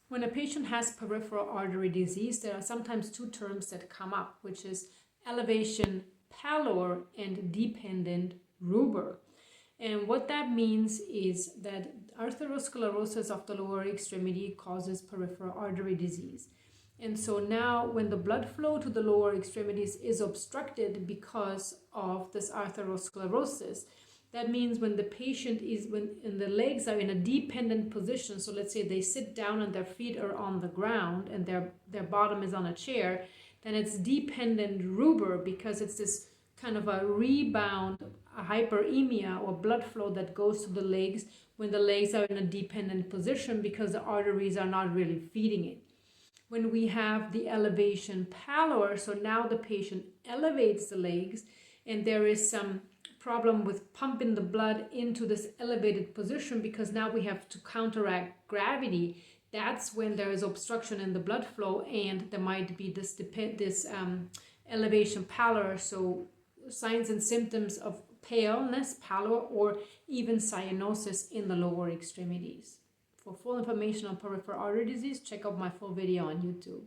When a patient has peripheral artery disease, there are sometimes two terms that come up, which is elevation pallor and dependent rubor. And what that means is that atherosclerosis of the lower extremity causes peripheral artery disease. And so now when the blood flow to the lower extremities is obstructed because of this atherosclerosis, that means when the patient when the legs are in a dependent position, so let's say they sit down and their feet are on the ground and their bottom is on a chair, then it's dependent rubor, because it's this kind of a rebound, a hyperemia or blood flow that goes to the legs when the legs are in a dependent position because the arteries are not really feeding it. When we have the elevation pallor, so now the patient elevates the legs and there is some problem with pumping the blood into this elevated position because now we have to counteract gravity. That's when there is obstruction in the blood flow and there might be this elevation pallor, so signs and symptoms of paleness, pallor, or even cyanosis in the lower extremities. For full information on peripheral artery disease, check out my full video on YouTube.